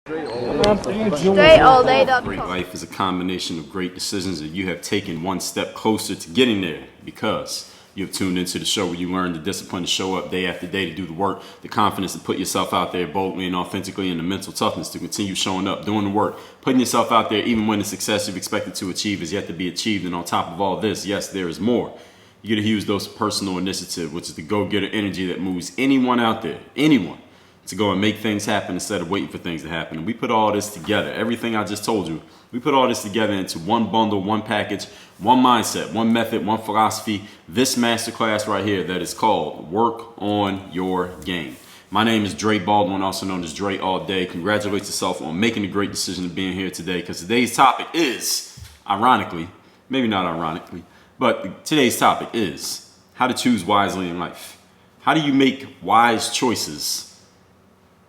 StrayAllDay.com. Great life is a combination of great decisions that you have taken one step closer to getting there because you have tuned into the show where you learn the discipline to show up day after day to do the work, the confidence to put yourself out there boldly and authentically, and the mental toughness to continue showing up, doing the work, putting yourself out there even when the success you've expected to achieve is yet to be achieved. And on top of all this, yes, there is more. You get a huge dose of personal initiative, which is the go-getter energy that moves anyone out there, anyone, to go and make things happen instead of waiting for things to happen. And we put all this together, everything I just told you, we put all this together into one bundle, one package, one mindset, one method, one philosophy, this masterclass right here that is called Work on Your Game. My name is Dre Baldwin, also known as Dre All Day. Congratulate yourself on making a great decision of being here today, because today's topic is, ironically, maybe not ironically, but today's topic is how to choose wisely in life. How do you make wise choices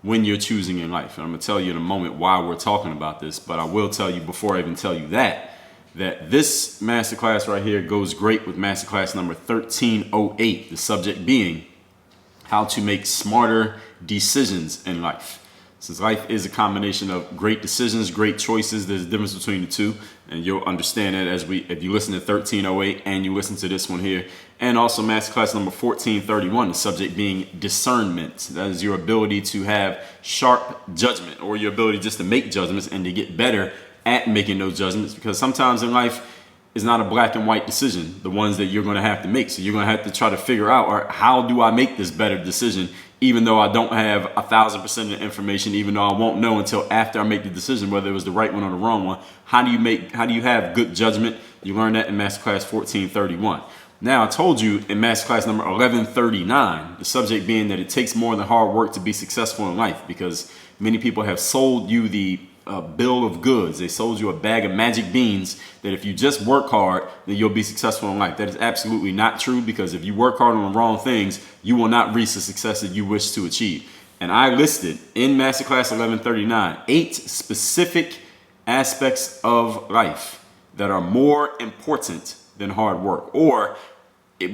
when you're choosing in life? And I'm going to tell you in a moment why we're talking about this, but I will tell you before I even tell you that this masterclass right here goes great with masterclass number 1308, the subject being how to make smarter decisions in life. Since life is a combination of great decisions, great choices, there's a difference between the two, and you'll understand that if you listen to 1308 and you listen to this one here, and also masterclass number 1431, the subject being discernment. That is your ability to have sharp judgment, or your ability just to make judgments and to get better at making those judgments, because sometimes in life is not a black and white decision, the ones that you're going to have to make. So you're going to have to try to figure out, all right, how do I make this better decision, even though I don't have 1,000% of the information, even though I won't know until after I make the decision whether it was the right one or the wrong one. How do you have good judgment? You learn that in masterclass 1431. Now, I told you in masterclass number 1139, the subject being that it takes more than hard work to be successful in life, because many people have sold you the bill of goods. They sold you a bag of magic beans that if you just work hard, then you'll be successful in life. That is absolutely not true, because if you work hard on the wrong things, you will not reach the success that you wish to achieve. And I listed in masterclass 1139 8 specific aspects of life that are more important than hard work, or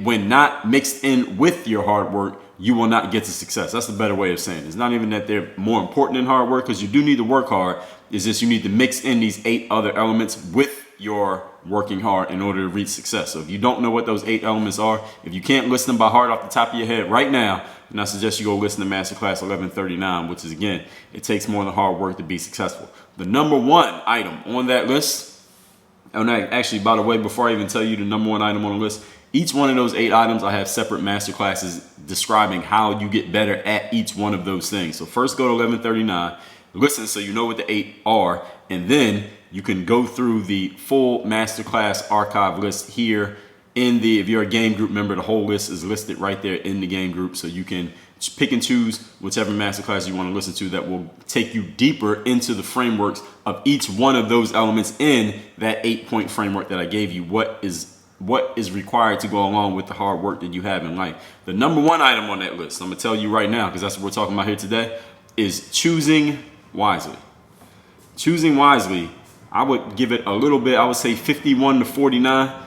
when not mixed in with your hard work, you will not get to success. That's the better way of saying it. It's not even that they're more important than hard work, because you do need to work hard. It's just you need to mix in these 8 other elements with your working hard in order to reach success. So if you don't know what those 8 elements are, if you can't list them by heart off the top of your head right now, then I suggest you go listen to masterclass 1139, which is, again, it takes more than hard work to be successful. The number one item on that list, and actually, by the way, before I even tell you the number one item on the list, each one of those 8 items, I have separate masterclasses describing how you get better at each one of those things. So first go to 1139, listen so you know what the 8 are, and then you can go through the full masterclass archive list here if you're a game group member, the whole list is listed right there in the game group, so you can pick and choose whichever masterclass you want to listen to that will take you deeper into the frameworks of each one of those elements in that 8-point framework that I gave you. What is required to go along with the hard work that you have in life. The number one item on that list, I'm going to tell you right now, because that's what we're talking about here today, is choosing wisely. Choosing wisely, I would give it a little bit, I would say 51 to 49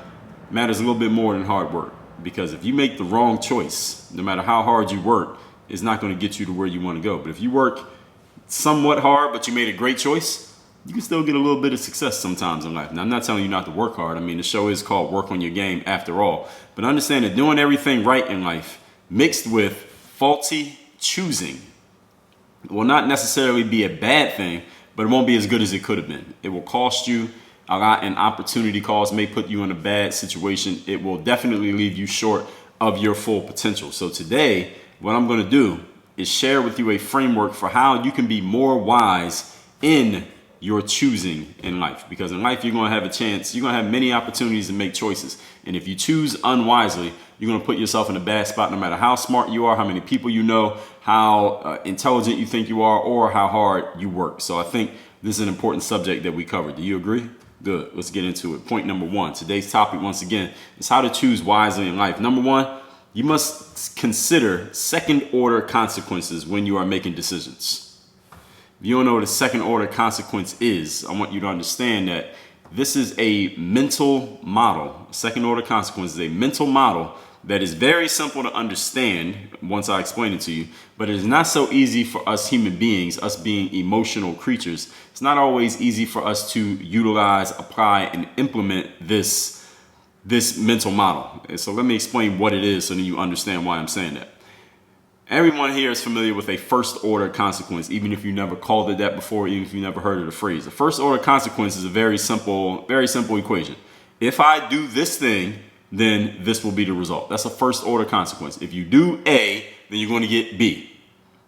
matters a little bit more than hard work. Because if you make the wrong choice, no matter how hard you work, it's not going to get you to where you want to go. But if you work somewhat hard, but you made a great choice, you can still get a little bit of success sometimes in life. Now, I'm not telling you not to work hard. I mean, the show is called Work on Your Game after all. But understand that doing everything right in life mixed with faulty choosing will not necessarily be a bad thing, but it won't be as good as it could have been. It will cost you a lot, and opportunity cost may put you in a bad situation. It will definitely leave you short of your full potential. So today, what I'm going to do is share with you a framework for how you can be more wise in your choosing in life. Because in life, you're going to have a chance, you're going to have many opportunities to make choices. And if you choose unwisely, you're going to put yourself in a bad spot, no matter how smart you are, how many people you know, how intelligent you think you are, or how hard you work. So I think this is an important subject that we covered. Do you agree? Good. Let's get into it. Point number one. Today's topic, once again, is how to choose wisely in life. Number one, you must consider second order consequences when you are making decisions. If you don't know what a second order consequence is, I want you to understand that this is a mental model. Second order consequence is a mental model that is very simple to understand once I explain it to you, but it is not so easy for us human beings, us being emotional creatures. It's not always easy for us to utilize, apply, and implement this mental model. And so let me explain what it is so that you understand why I'm saying that. Everyone here is familiar with a first order consequence, even if you never called it that before, even if you never heard of the phrase. The first order consequence is a very simple equation. If I do this thing, then this will be the result. That's a first order consequence. If you do A, then you're going to get B.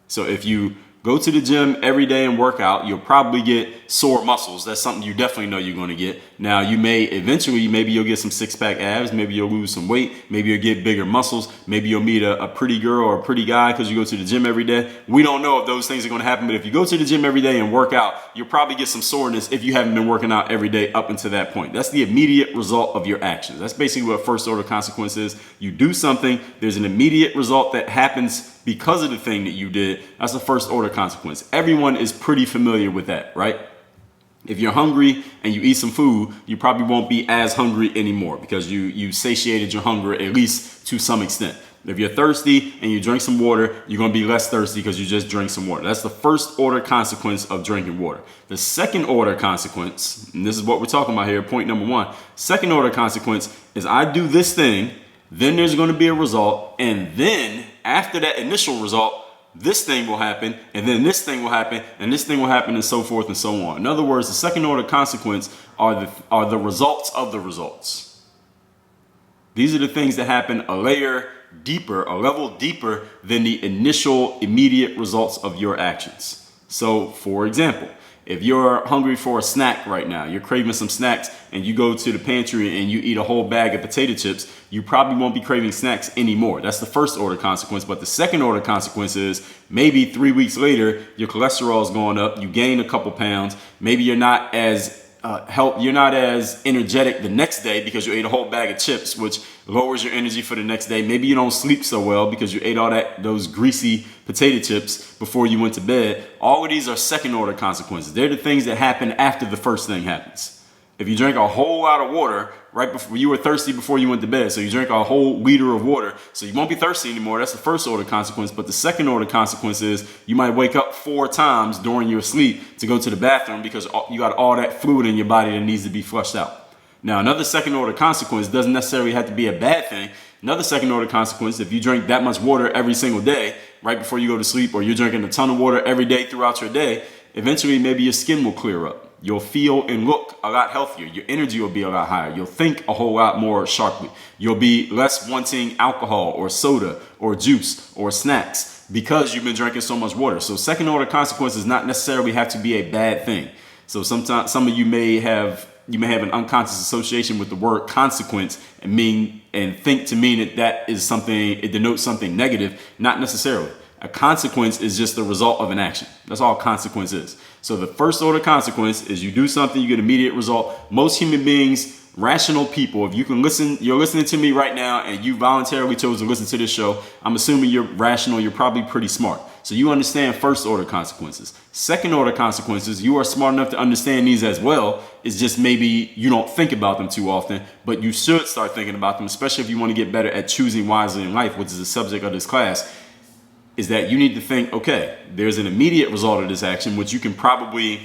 So if you go to the gym every day and work out, you'll probably get sore muscles. That's something you definitely know you're going to get. Now, you may eventually, maybe you'll get some six-pack abs. Maybe you'll lose some weight. Maybe you'll get bigger muscles. Maybe you'll meet a pretty girl or a pretty guy because you go to the gym every day. We don't know if those things are going to happen, but if you go to the gym every day and work out, you'll probably get some soreness if you haven't been working out every day up until that point. That's the immediate result of your actions. That's basically what first-order consequence is. You do something, there's an immediate result that happens because of the thing that you did. That's a first order consequence. Everyone is pretty familiar with that, right? If you're hungry and you eat some food, you probably won't be as hungry anymore because you satiated your hunger at least to some extent. If you're thirsty and you drink some water, you're going to be less thirsty because you just drank some water. That's the first order consequence of drinking water. The second order consequence, and this is what we're talking about here, point number one, second order consequence is I do this thing, then there's going to be a result, and then after that initial result, this thing will happen, and then this thing will happen, and this thing will happen, and so forth and so on. In other words, the second order consequence are the results of the results. These are the things that happen a layer deeper, a level deeper than the initial immediate results of your actions. So, for example, if you're hungry for a snack right now, you're craving some snacks, and you go to the pantry and you eat a whole bag of potato chips, you probably won't be craving snacks anymore. That's the first order consequence. But the second order consequence is maybe 3 weeks later, your cholesterol is going up, you gain a couple pounds, maybe you're not as you're not as energetic the next day because you ate a whole bag of chips, which lowers your energy for the next day. Maybe you don't sleep so well because you ate those greasy potato chips before you went to bed. All of these are second order consequences. They're the things that happen after the first thing happens. If you drink a whole lot of water right before you were thirsty before you went to bed, so you drink a whole liter of water, so you won't be thirsty anymore. That's the first order consequence. But the second order consequence is you might wake up 4 times during your sleep to go to the bathroom because you got all that fluid in your body that needs to be flushed out. Now, another second order consequence doesn't necessarily have to be a bad thing. Another second order consequence, if you drink that much water every single day right before you go to sleep, or you're drinking a ton of water every day throughout your day, eventually maybe your skin will clear up. You'll feel and look a lot healthier. Your energy will be a lot higher. You'll think a whole lot more sharply. You'll be less wanting alcohol or soda or juice or snacks because you've been drinking so much water. So second order consequences not necessarily have to be a bad thing. So sometimes some of you may have an unconscious association with the word consequence and think to mean that is something, it denotes something negative. Not necessarily. A consequence is just the result of an action. That's all consequence is. So the first order consequence is you do something, you get an immediate result. Most human beings, rational people, if you can listen, you're listening to me right now and you voluntarily chose to listen to this show, I'm assuming you're rational, you're probably pretty smart. So you understand first order consequences. Second order consequences, you are smart enough to understand these as well. It's just maybe you don't think about them too often, but you should start thinking about them, especially if you want to get better at choosing wisely in life, which is the subject of this class. Is that you need to think, okay, there's an immediate result of this action, which you can probably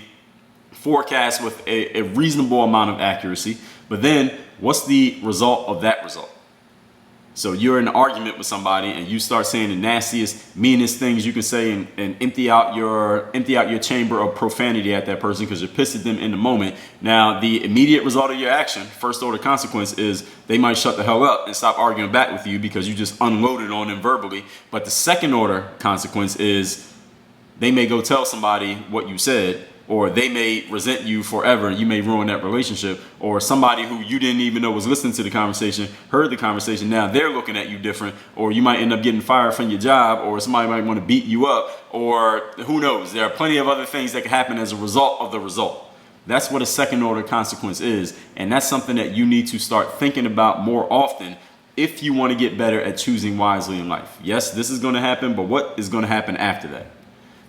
forecast with a reasonable amount of accuracy. But then what's the result of that result? So you're in an argument with somebody and you start saying the nastiest, meanest things you can say and empty out your chamber of profanity at that person because you're pissed at them in the moment. Now, the immediate result of your action, first order consequence, is they might shut the hell up and stop arguing back with you because you just unloaded on them verbally. But the second order consequence is they may go tell somebody what you said, or they may resent you forever and you may ruin that relationship, or somebody who you didn't even know was listening to the conversation heard the conversation, now they're looking at you different, or you might end up getting fired from your job, or somebody might want to beat you up, or who knows. There are plenty of other things that can happen as a result of the result. That's what a second order consequence is, and that's something that you need to start thinking about more often if you want to get better at choosing wisely in life. Yes, this is going to happen, but what is going to happen after that?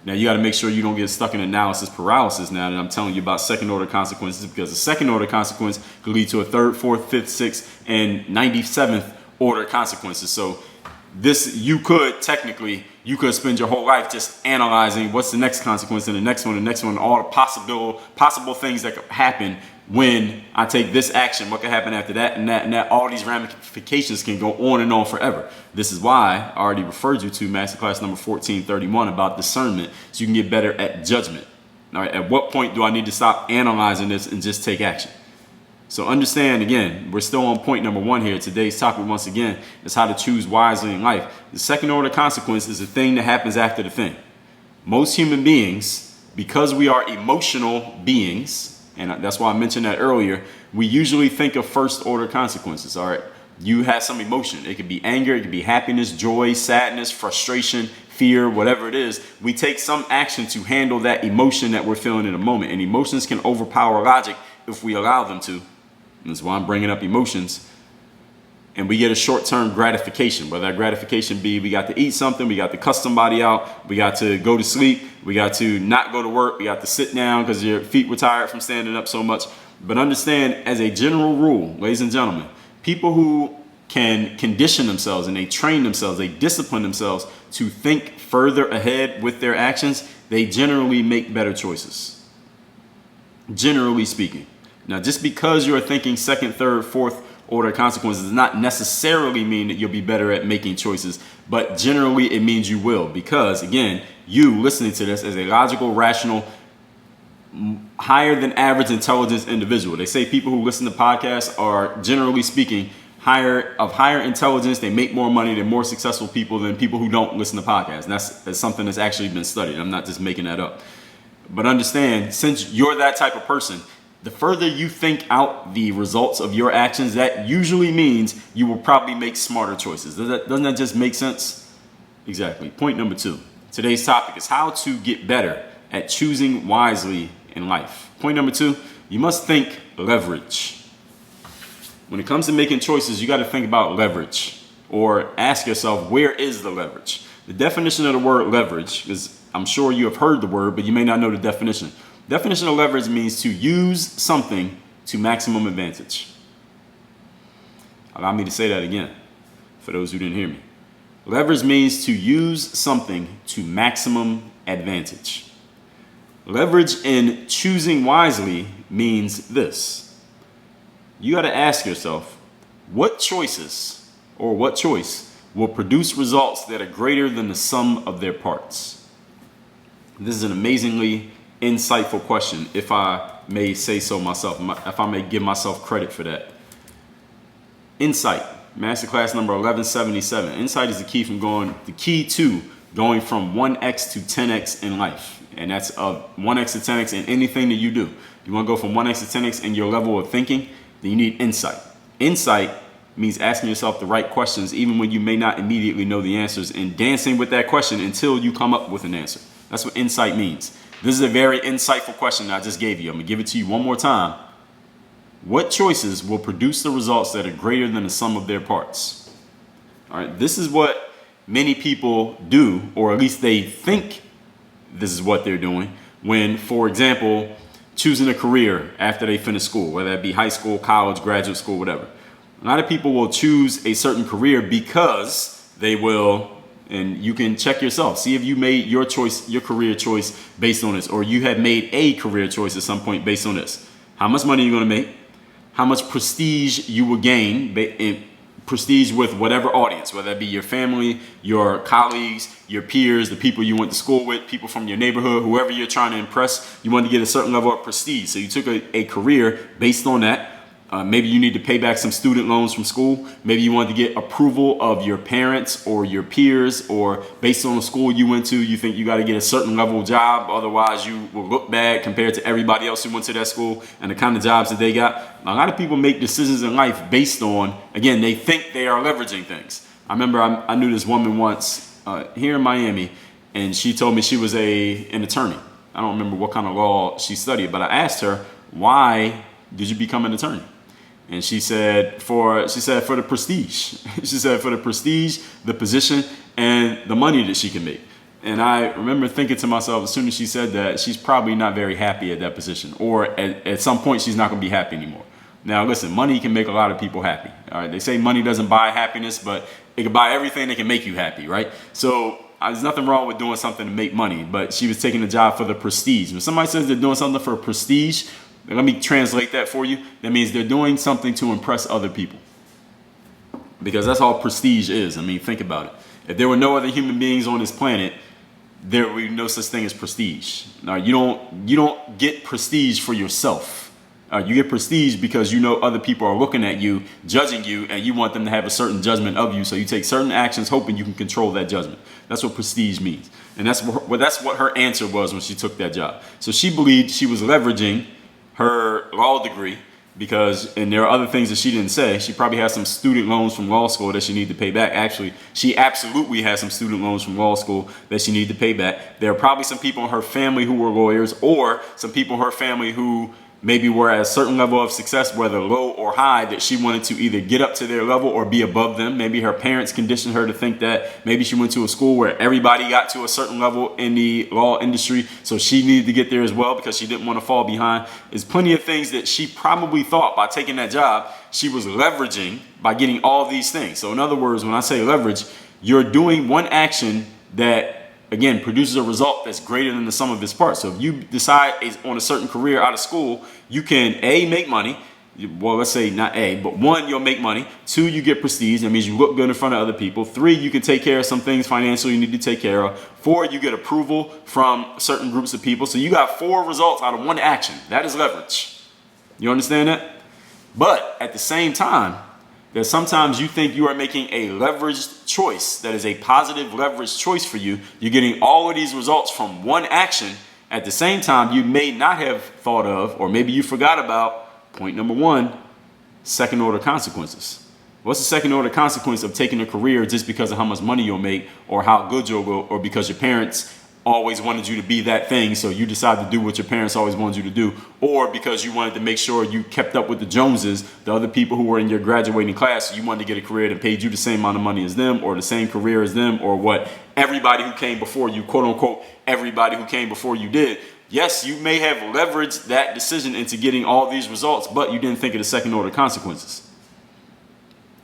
Now, you got to make sure you don't get stuck in analysis paralysis now that I'm telling you about second order consequences, because the second order consequence could lead to a third, fourth, fifth, sixth, and 97th order of consequences. So this, you could spend your whole life just analyzing what's the next consequence and the next one, all the possible things that could happen when I take this action, what could happen after that, and that, all these ramifications can go on and on forever. This is why I already referred you to masterclass number 1431 about discernment, so you can get better at judgment. All right, at what point do I need to stop analyzing this and just take action? So understand, again, we're still on point number 1 here. Today's topic, once again, is how to choose wisely in life. The second order consequence is the thing that happens after the thing. Most human beings, because we are emotional beings, and that's why I mentioned that earlier, we usually think of first order consequences. All right, you have some emotion. It could be anger, it could be happiness, joy, sadness, frustration, fear, whatever it is. We take some action to handle that emotion that we're feeling in a moment. And emotions can overpower logic if we allow them to. And that's why I'm bringing up emotions. And we get a short-term gratification, whether that gratification be we got to eat something, we got to cuss somebody out, we got to go to sleep, we got to not go to work, we got to sit down because your feet were tired from standing up so much. But understand, as a general rule, ladies and gentlemen, people who can condition themselves and they train themselves, they discipline themselves to think further ahead with their actions, they generally make better choices. Generally speaking. Now, just because you're thinking second, third, fourth order consequences does not necessarily mean that you'll be better at making choices, but generally it means you will, because again, you listening to this as a logical, rational, higher than average intelligence individual. They say people who listen to podcasts are, generally speaking, higher intelligence. They make more money. They're more successful people than people who don't listen to podcasts. And that's something that's actually been studied. I'm not just making that up. But understand, since you're that type of person, the further you think out the results of your actions, that usually means you will probably make smarter choices. Doesn't that just make sense? Exactly. Point number 2. Today's topic is how to get better at choosing wisely in life. Point number 2, you must think leverage. When it comes to making choices, you got to think about leverage, or ask yourself, where is the leverage? The definition of the word leverage, because I'm sure you have heard the word, but you may not know the definition. Definition of leverage means to use something to maximum advantage. Allow me to say that again for those who didn't hear me. Leverage means to use something to maximum advantage. Leverage in choosing wisely means this. You got to ask yourself, what choice will produce results that are greater than the sum of their parts? This is an amazingly insightful question, if I may say so myself, if I may give myself credit for that. Insight, masterclass number 1177. Insight is the key to going from 1x to 10x in life, and that's 1x to 10x in anything that you do. You want to go from 1x to 10x in your level of thinking, then you need insight. Insight means asking yourself the right questions even when you may not immediately know the answers, and dancing with that question until you come up with an answer. That's what insight means. This is a very insightful question that I just gave you. I'm going to give it to you one more time. What choices will produce the results that are greater than the sum of their parts? All right, this is what many people do, or at least they think this is what they're doing when, for example, choosing a career after they finish school, whether that be high school, college, graduate school, whatever. A lot of people will choose a certain career because they will, and you can check yourself, see if you made your choice, your career choice based on this, or you have made a career choice at some point based on this. How much money you're going to make, how much prestige you will gain, prestige with whatever audience, whether that be your family, your colleagues, your peers, the people you went to school with, people from your neighborhood, whoever you're trying to impress. You want to get a certain level of prestige. So you took a career based on that. Maybe you need to pay back some student loans from school. Maybe you want to get approval of your parents or your peers, or based on the school you went to, you think you got to get a certain level of job. Otherwise, you will look bad compared to everybody else who went to that school and the kind of jobs that they got. A lot of people make decisions in life based on, again, they think they are leveraging things. I remember I knew this woman once here in Miami, and she told me she was an attorney. I don't remember what kind of law she studied, but I asked her, why did you become an attorney? And she said for the prestige. She said for the prestige, the position, and the money that she can make. And I remember thinking to myself, as soon as she said that, she's probably not very happy at that position, or at some point she's not going to be happy anymore. Now, listen, money can make a lot of people happy. All right, they say money doesn't buy happiness, but it can buy everything that can make you happy, right? So there's nothing wrong with doing something to make money, but she was taking a job for the prestige. When somebody says they're doing something for prestige, let me translate that for you. That means they're doing something to impress other people. Because that's all prestige is. I mean, think about it. If there were no other human beings on this planet, there would be no such thing as prestige. Now, you don't get prestige for yourself. You get prestige because you know other people are looking at you, judging you, and you want them to have a certain judgment of you. So you take certain actions hoping you can control that judgment. That's what prestige means. And that's what her answer was when she took that job. So she believed she was leveraging her law degree because, and there are other things that she didn't say. She probably has some student loans from law school that she needed to pay back. Actually, she absolutely has some student loans from law school that she needed to pay back. There are probably some people in her family who were lawyers, or some people in her family who maybe were at a certain level of success, whether low or high, that she wanted to either get up to their level or be above them. Maybe her parents conditioned her to think that. Maybe she went to a school where everybody got to a certain level in the law industry, so she needed to get there as well because she didn't want to fall behind. There's plenty of things that she probably thought by taking that job, she was leveraging by getting all these things. So in other words, when I say leverage, you're doing one action that, again, produces a result that's greater than the sum of its parts. So if you decide on a certain career out of school, you can A, make money. Well, let's say not A, but 1, you'll make money. 2, you get prestige. That means you look good in front of other people. 3, you can take care of some things financially you need to take care of. 4, you get approval from certain groups of people. So you got 4 results out of one action. That is leverage. You understand that? But at the same time, that sometimes you think you are making a leveraged choice that is a positive leveraged choice for you. You're getting all of these results from one action. At the same time, you may not have thought of, or maybe you forgot about, point number 1, second order consequences. What's the second order consequence of taking a career just because of how much money you'll make, or how good you'll go, or because your parents always wanted you to be that thing, so you decide to do what your parents always wanted you to do, or because you wanted to make sure you kept up with the Joneses, the other people who were in your graduating class, so you wanted to get a career that paid you the same amount of money as them, or the same career as them, or what everybody who came before you, quote unquote, everybody who came before you did. Yes, you may have leveraged that decision into getting all these results, but you didn't think of the second order consequences.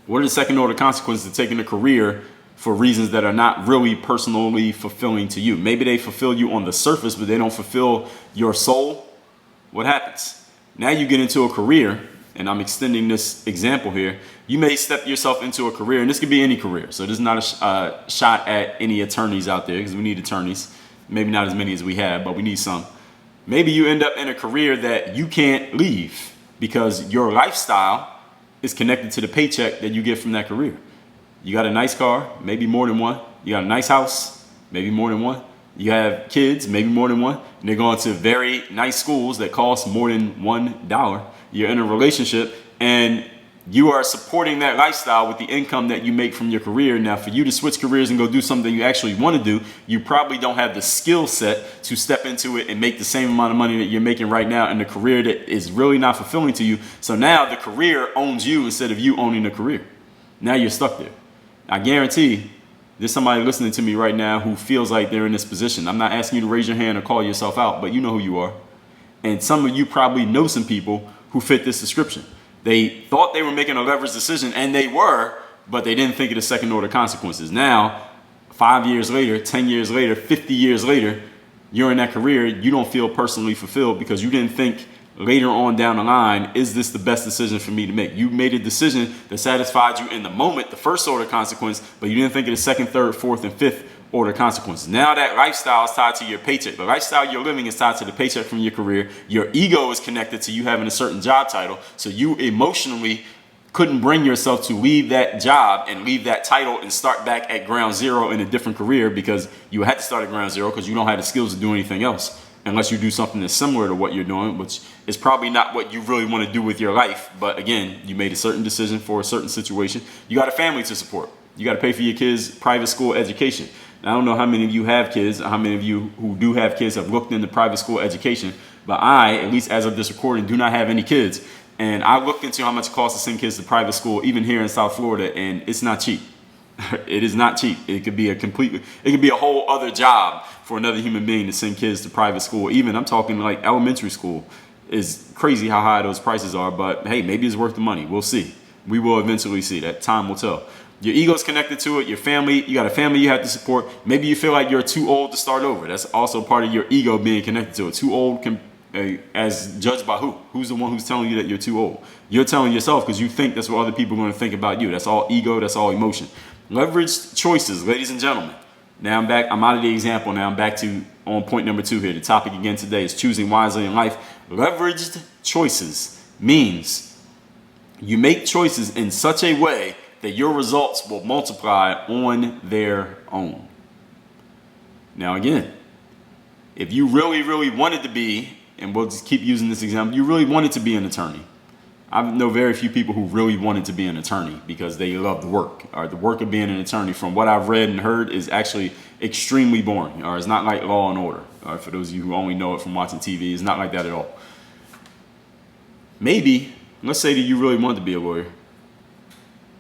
What are the second order consequences of taking a career for reasons that are not really personally fulfilling to you? Maybe they fulfill you on the surface, but they don't fulfill your soul. What happens? Now you get into a career, and I'm extending this example here. You may step yourself into a career, and this could be any career. So this is not a shot at any attorneys out there, because we need attorneys. Maybe not as many as we have, but we need some. Maybe you end up in a career that you can't leave because your lifestyle is connected to the paycheck that you get from that career. You got a nice car, maybe more than one. You got a nice house, maybe more than one. You have kids, maybe more than one. And they're going to very nice schools that cost more than $1. You're in a relationship, and you are supporting that lifestyle with the income that you make from your career. Now, for you to switch careers and go do something you actually want to do, you probably don't have the skill set to step into it and make the same amount of money that you're making right now in a career that is really not fulfilling to you. So now the career owns you instead of you owning the career. Now you're stuck there. I guarantee there's somebody listening to me right now who feels like they're in this position. I'm not asking you to raise your hand or call yourself out, but you know who you are. And some of you probably know some people who fit this description. They thought they were making a leveraged decision, and they were, but they didn't think of the second order consequences. Now, 5 years later, 10 years later, 50 years later, you're in that career, you don't feel personally fulfilled because you didn't think later on down the line, is this the best decision for me to make? You made a decision that satisfied you in the moment, the first order consequence, but you didn't think of the second, third, fourth, and fifth order consequences. Now that lifestyle is tied to your paycheck. The lifestyle you're living is tied to the paycheck from your career. Your ego is connected to you having a certain job title. So you emotionally couldn't bring yourself to leave that job and leave that title and start back at ground zero in a different career, because you had to start at ground zero because you don't have the skills to do anything else unless you do something that's similar to what you're doing, which is probably not what you really want to do with your life. But again, you made a certain decision for a certain situation. You got a family to support. You got to pay for your kids' private school education. Now, I don't know how many of you have kids, or how many of you who do have kids have looked into private school education, but I, at least as of this recording, do not have any kids. And I looked into how much it costs to send kids to private school, even here in South Florida, and it's not cheap. It is not cheap. It could be a whole other job for another human being to send kids to private school. Even I'm talking like elementary school. is crazy how high those prices are, but hey, maybe it's worth the money. We'll see. We will eventually see. That time will tell. Your ego's connected to it. Your family, you got a family you have to support. Maybe you feel like you're too old to start over. That's also part of your ego being connected to it. Too old, as judged by who? Who's the one who's telling you that you're too old? You're telling yourself because you think that's what other people are going to think about you. That's all ego. That's all emotion. Leveraged choices, ladies and gentlemen. Now I'm back. I'm out of the example. Now I'm back to on point number 2 here. The topic again today is choosing wisely in life. Leveraged choices means you make choices in such a way that your results will multiply on their own. Now again, if you really, really wanted to be, and we'll just keep using this example, you really wanted to be an attorney. I know very few people who really wanted to be an attorney because they love the work. Or the work of being an attorney, from what I've read and heard, is actually extremely boring. Or it's not like Law and Order. Or for those of you who only know it from watching TV, it's not like that at all. Maybe, let's say that you really want to be a lawyer.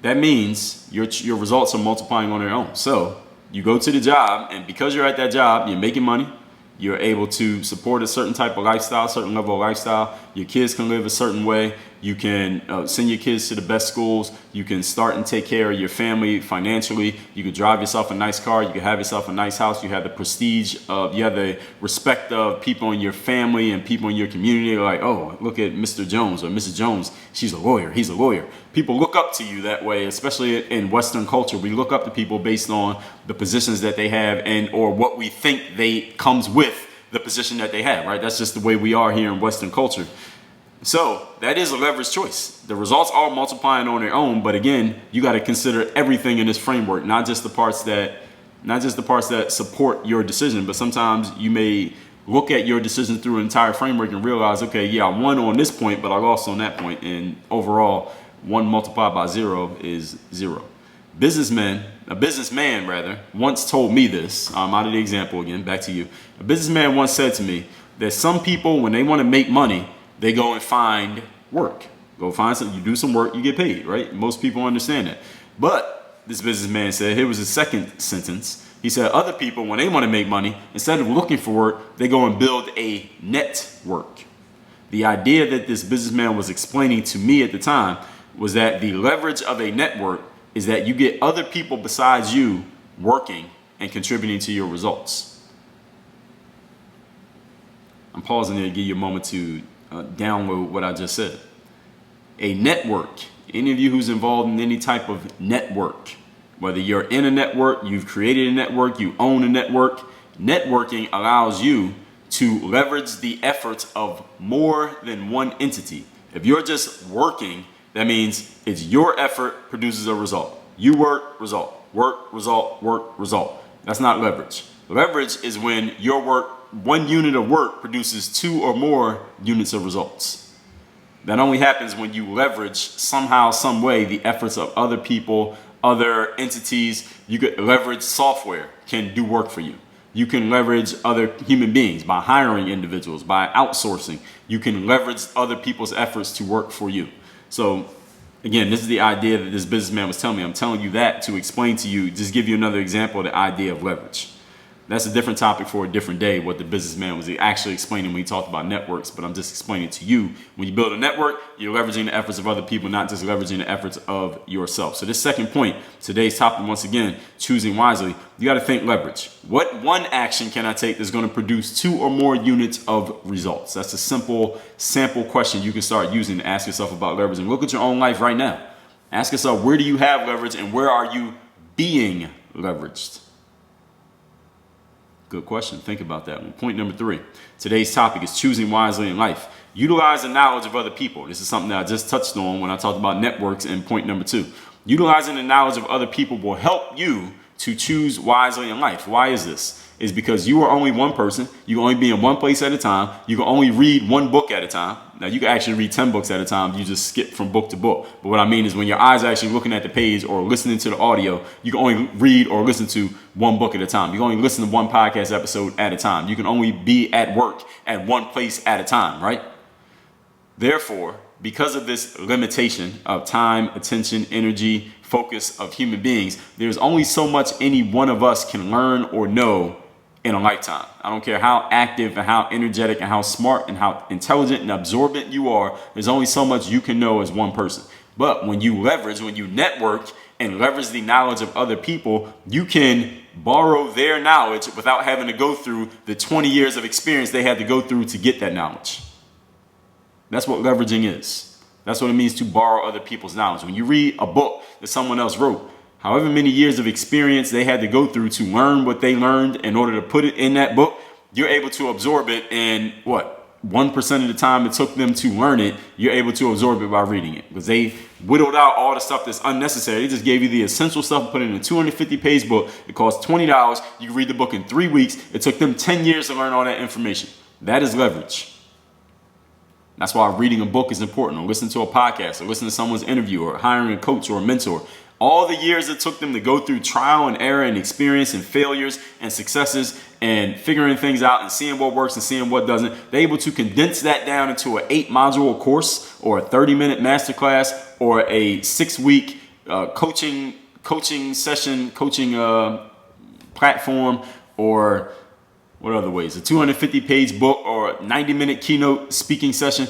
That means your results are multiplying on their own. So you go to the job, and because you're at that job, you're making money. You're able to support a certain type of lifestyle, certain level of lifestyle. Your kids can live a certain way. You can send your kids to the best schools. You can start and take care of your family financially. You can drive yourself a nice car. You can have yourself a nice house. You have the prestige of, you have the respect of people in your family and people in your community. Like, oh, look at Mr. Jones or Mrs. Jones. She's a lawyer. He's a lawyer. People look up to you that way, especially in Western culture. We look up to people based on the positions that they have and or what we think comes with the position that they have, right? That's just the way we are here in Western culture. So that is a leverage choice. The results are multiplying on their own, but again, you got to consider everything in this framework, not just the parts that support your decision, but sometimes you may look at your decision through an entire framework and realize, okay, yeah, I won on this point, but I lost on that point, and overall, 1 multiplied by 0 is 0. A businessman once told me this. I'm out of the example again, back to you. A businessman once said to me that some people, when they want to make money, they go and find work. Go find something, you do some work, you get paid, right? Most people understand that. But this businessman said, here was his second sentence. He said, other people, when they want to make money, instead of looking for work, they go and build a network. The idea that this businessman was explaining to me at the time was that the leverage of a network is that you get other people besides you working and contributing to your results. I'm pausing there to give you a moment to download what I just said. A network, any of you who's involved in any type of network, whether you're in a network, you've created a network, you own a network, networking allows you to leverage the efforts of more than one entity. If you're just working, that means it's your effort produces a result. You work, result, work, result, work, result. That's not leverage. Leverage is when your work, one unit of work produces 2 or more units of results. That only happens when you leverage somehow, some way, the efforts of other people, other entities. You could leverage software can do work for you. You can leverage other human beings by hiring individuals, by outsourcing. You can leverage other people's efforts to work for you. So again, this is the idea that this businessman was telling me. I'm telling you that to explain to you, just give you another example of the idea of leverage. That's a different topic for a different day, what the businessman was actually explaining when he talked about networks, but I'm just explaining to you. When you build a network, you're leveraging the efforts of other people, not just leveraging the efforts of yourself. So this second point, today's topic, once again, choosing wisely, you got to think leverage. What one action can I take that's going to produce 2 or more units of results? That's a simple sample question you can start using to ask yourself about leverage. And look at your own life right now. Ask yourself, where do you have leverage and where are you being leveraged? Good question. Think about that one. Point number 3. Today's topic is choosing wisely in life. Utilize the knowledge of other people. This is something that I just touched on when I talked about networks in point number 2. Utilizing the knowledge of other people will help you to choose wisely in life. Why is this? It's because you are only one person. You can only be in one place at a time. You can only read one book at a time. Now, you can actually read 10 books at a time. You just skip from book to book. But what I mean is when your eyes are actually looking at the page or listening to the audio, you can only read or listen to one book at a time. You can only listen to one podcast episode at a time. You can only be at work at one place at a time, right? Therefore, because of this limitation of time, attention, energy, focus of human beings, there's only so much any one of us can learn or know in a lifetime. I don't care how active and how energetic and how smart and how intelligent and absorbent you are. There's only so much you can know as one person. But when you network and leverage the knowledge of other people, you can borrow their knowledge without having to go through the 20 years of experience they had to go through to get that knowledge. That's what leveraging is. That's what it means to borrow other people's knowledge. When you read a book that someone else wrote, however many years of experience they had to go through to learn what they learned in order to put it in that book, you're able to absorb it in 1% of the time it took them to learn it, you're able to absorb it by reading it. Because they whittled out all the stuff that's unnecessary. They just gave you the essential stuff, put it in a 250-page book. It costs $20. You can read the book in 3 weeks. It took them 10 years to learn all that information. That is leverage. That's why reading a book is important, or listening to a podcast, or listening to someone's interview, or hiring a coach or a mentor. All the years it took them to go through trial and error and experience and failures and successes and figuring things out and seeing what works and seeing what doesn't, they're able to condense that down into an 8-module course or a 30-minute masterclass or a 6-week coaching session, platform, or what other ways? A 250-page book or a 90-minute keynote speaking session.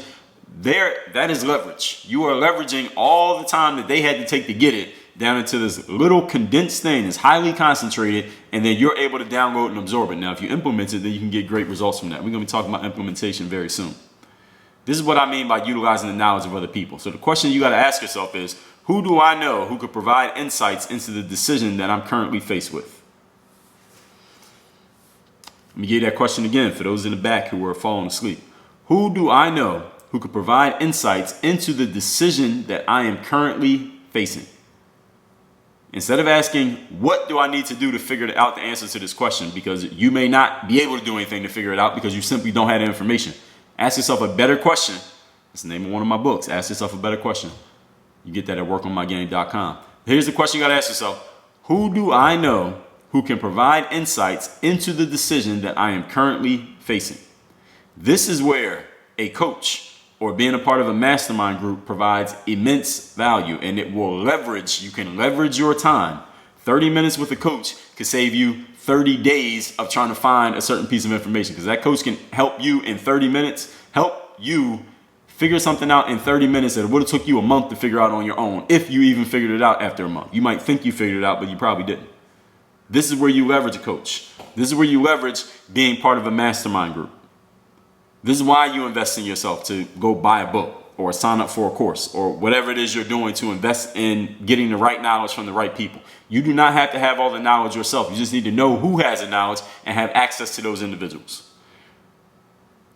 That is leverage. You are leveraging all the time that they had to take to get it down into this little condensed thing that's highly concentrated, and then you're able to download and absorb it. Now, if you implement it, then you can get great results from that. We're going to be talking about implementation very soon. This is what I mean by utilizing the knowledge of other people. So the question you got to ask yourself is, who do I know who could provide insights into the decision that I'm currently faced with? Let me give you that question again for those in the back who are falling asleep. Who do I know who could provide insights into the decision that I am currently facing? Instead of asking, what do I need to do to figure out the answer to this question? Because you may not be able to do anything to figure it out because you simply don't have the information. Ask yourself a better question. That's the name of one of my books. Ask yourself a better question. You get that at workonmygame.com. Here's the question you got to ask yourself. Who do I know who can provide insights into the decision that I am currently facing? This is where a coach or being a part of a mastermind group provides immense value, and it will leverage. You can leverage your time. 30 minutes with a coach could save you 30 days of trying to find a certain piece of information, because that coach can help you in 30 minutes, help you figure something out in 30 minutes that would have took you a month to figure out on your own, if you even figured it out after a month. You might think you figured it out, but you probably didn't. This is where you leverage a coach. This is where you leverage being part of a mastermind group. This is why you invest in yourself, to go buy a book or sign up for a course or whatever it is you're doing to invest in getting the right knowledge from the right people. You do not have to have all the knowledge yourself. You just need to know who has the knowledge and have access to those individuals.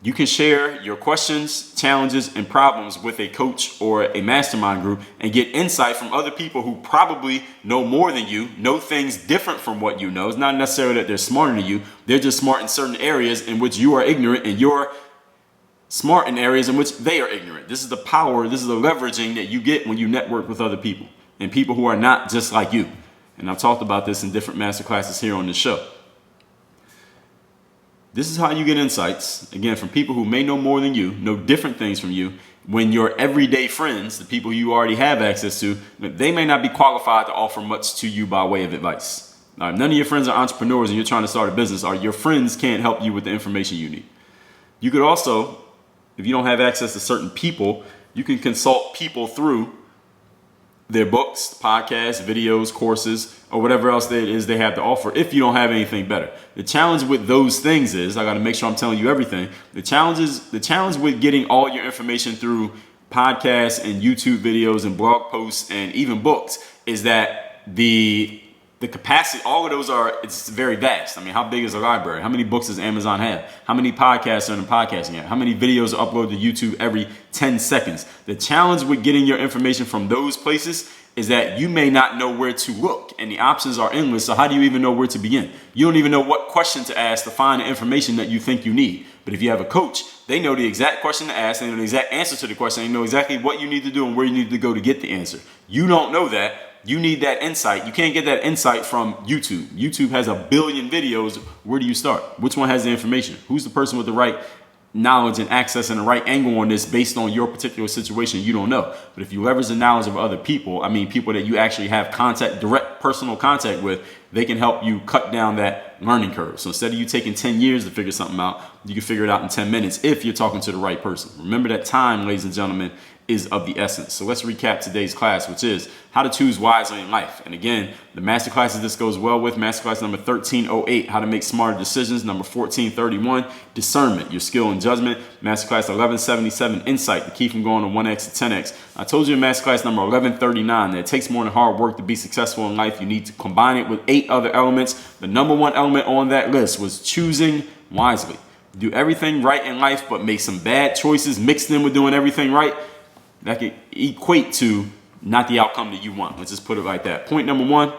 You can share your questions, challenges, and problems with a coach or a mastermind group and get insight from other people who probably know more than you, know things different from what you know. It's not necessarily that they're smarter than you. They're just smart in certain areas in which you are ignorant, and you're smart in areas in which they are ignorant. This is the power, this is the leveraging that you get when you network with other people and people who are not just like you. And I've talked about this in different masterclasses here on this show. This is how you get insights, again, from people who may know more than you, know different things from you, when your everyday friends, the people you already have access to, they may not be qualified to offer much to you by way of advice. Now, if none of your friends are entrepreneurs and you're trying to start a business, or your friends can't help you with the information you need. You could also, if you don't have access to certain people, you can consult people through their books, podcasts, videos, courses, or whatever else it is they have to offer, if you don't have anything better. The challenge with those things is, I got to make sure I'm telling you everything. The challenge with getting all your information through podcasts and YouTube videos and blog posts and even books is that the capacity, all of those it's very vast. I mean, how big is a library? How many books does Amazon have? How many podcasts are in the podcasting app? How many videos are uploaded to YouTube every 10 seconds? The challenge with getting your information from those places is that you may not know where to look, and the options are endless. So how do you even know where to begin? You don't even know what question to ask to find the information that you think you need. But if you have a coach, they know the exact question to ask, they know the exact answer to the question, they know exactly what you need to do and where you need to go to get the answer. You don't know that. You need that insight. You can't get that insight from YouTube. YouTube has 1 billion videos. Where do you start? Which one has the information? Who's the person with the right knowledge and access and the right angle on this based on your particular situation, you don't know. But if you leverage the knowledge of other people, I mean people that you actually have direct personal contact with, they can help you cut down that learning curve. So instead of you taking 10 years to figure something out, you can figure it out in 10 minutes if you're talking to the right person. Remember that time, ladies and gentlemen, is of the essence. So let's recap today's class, which is how to choose wisely in life. And again, the master classes this goes well with: masterclass number 1308, how to make smarter decisions; number 1431, discernment, your skill and judgment; masterclass 1177, insight, the key from going to 1x to 10x. I told you in masterclass number 1139 that it takes more than hard work to be successful in life. You need to combine it with 8 other elements. The number one element on that list was choosing wisely. Do everything right in life, but make some bad choices mixed in with doing everything right. That could equate to not the outcome that you want. Let's just put it like that. Point number 1,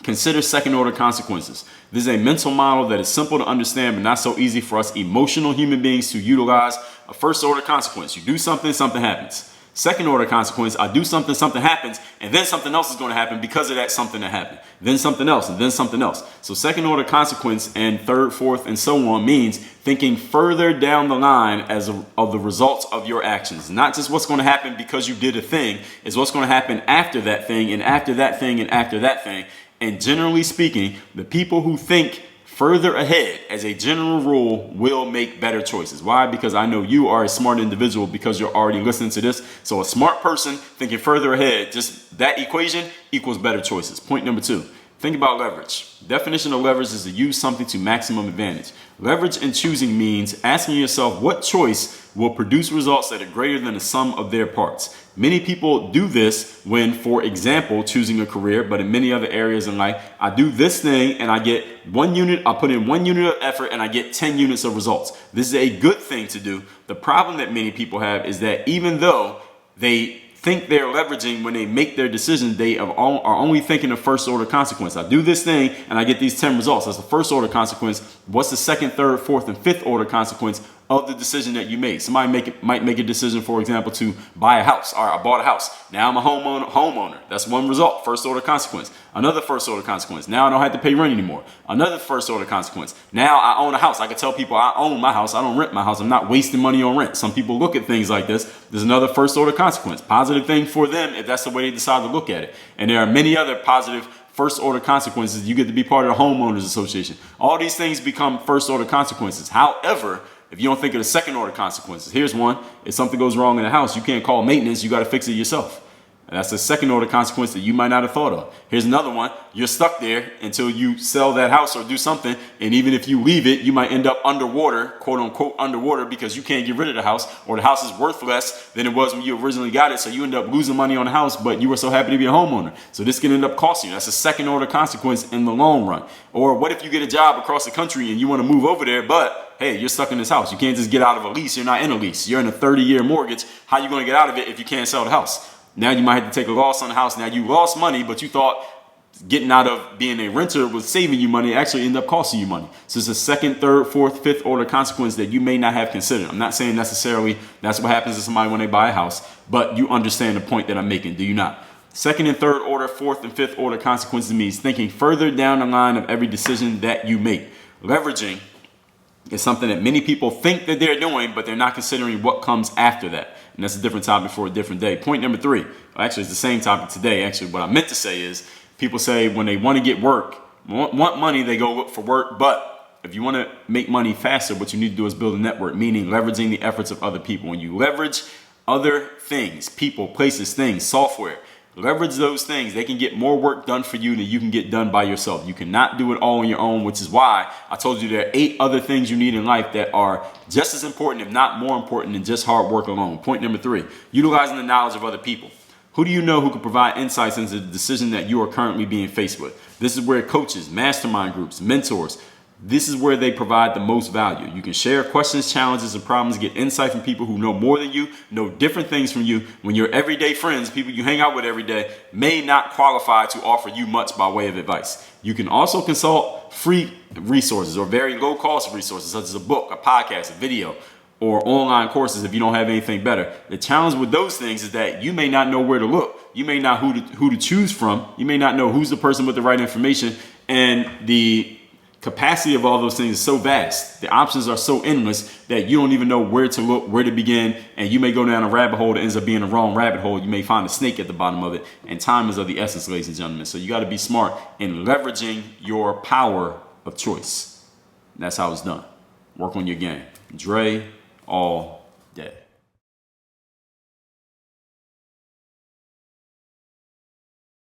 consider second order consequences. This is a mental model that is simple to understand, but not so easy for us emotional human beings to utilize. A first order consequence: you do something, something happens. Second order consequence: I do something, something happens, and then something else is going to happen because of that something that happened. Then something else, and then something else. So second order consequence and third, fourth, and so on means thinking further down the line of the results of your actions. Not just what's going to happen because you did a thing, is what's going to happen after that thing, and after that thing, and after that thing. And generally speaking, the people who think further ahead, as a general rule, will make better choices. Why? Because I know you are a smart individual because you're already listening to this. So a smart person thinking further ahead, just that equation equals better choices. Point number 2, think about leverage. Definition of leverage is to use something to maximum advantage. Leverage in choosing means asking yourself what choice will produce results that are greater than the sum of their parts. Many people do this when, for example, choosing a career, but in many other areas in life, I do this thing and I get I put in 1 unit of effort and I get 10 units of results. This is a good thing to do. The problem that many people have is that even though they think they're leveraging when they make their decisions, they are only thinking of first order consequence. I do this thing and I get these 10 results. That's the first order consequence. What's the second, third, fourth, and fifth order consequence of the decision that you made? Somebody might make a decision, for example, to buy a house. All right, I bought a house. Now I'm a homeowner. That's one result, first order consequence. Another first order consequence: now I don't have to pay rent anymore. Another first order consequence: now I own a house. I can tell people I own my house. I don't rent my house. I'm not wasting money on rent. Some people look at things like this. There's another first order consequence. Positive thing for them if that's the way they decide to look at it. And there are many other positive first order consequences. You get to be part of the homeowners association. All these things become first order consequences. However, if you don't think of the second order consequences, here's one: if something goes wrong in the house, you can't call maintenance. You got to fix it yourself. And that's the second order consequence that you might not have thought of. Here's another one: you're stuck there until you sell that house or do something. And even if you leave it, you might end up underwater, quote unquote underwater, because you can't get rid of the house, or the house is worth less than it was when you originally got it. So you end up losing money on the house, but you were so happy to be a homeowner. So this can end up costing you. That's a second order consequence in the long run. Or what if you get a job across the country and you want to move over there, but hey, you're stuck in this house. You can't just get out of a lease. You're not in a lease. You're in a 30-year mortgage. How are you going to get out of it if you can't sell the house? Now you might have to take a loss on the house. Now you lost money, but you thought getting out of being a renter was saving you money. It actually ended up costing you money. So it's a second, third, fourth, fifth order consequence that you may not have considered. I'm not saying necessarily that's what happens to somebody when they buy a house, but you understand the point that I'm making, do you not? Second and third order, fourth and fifth order consequences means thinking further down the line of every decision that you make. Leveraging is something that many people think that they're doing, but they're not considering what comes after that. And that's a different topic for a different day. Point number 3, actually it's the same topic today. Actually, what I meant to say is people say when they want to get work, want money, they go look for work. But if you want to make money faster, what you need to do is build a network, meaning leveraging the efforts of other people. When you leverage other things, people, places, things, software, leverage those things, they can get more work done for you than you can get done by yourself. You cannot do it all on your own, which is why I told you there are 8 other things you need in life that are just as important, if not more important, than just hard work alone. Point number 3, utilizing the knowledge of other people. Who do you know who can provide insights into the decision that you are currently being faced with? This is where coaches, mastermind groups, mentors, this is where they provide the most value. You can share questions, challenges, and problems, get insight from people who know more than you, know different things from you. When your everyday friends, people you hang out with every day, may not qualify to offer you much by way of advice. You can also consult free resources or very low cost resources, such as a book, a podcast, a video, or online courses if you don't have anything better. The challenge with those things is that you may not know where to look. You may not know who to choose from. You may not know who's the person with the right information. And the capacity of all those things is so vast. The options are so endless that you don't even know where to look, where to begin. And you may go down a rabbit hole that ends up being the wrong rabbit hole. You may find a snake at the bottom of it. And time is of the essence, ladies and gentlemen. So you got to be smart in leveraging your power of choice. And that's how it's done. Work on your game. Dre all day.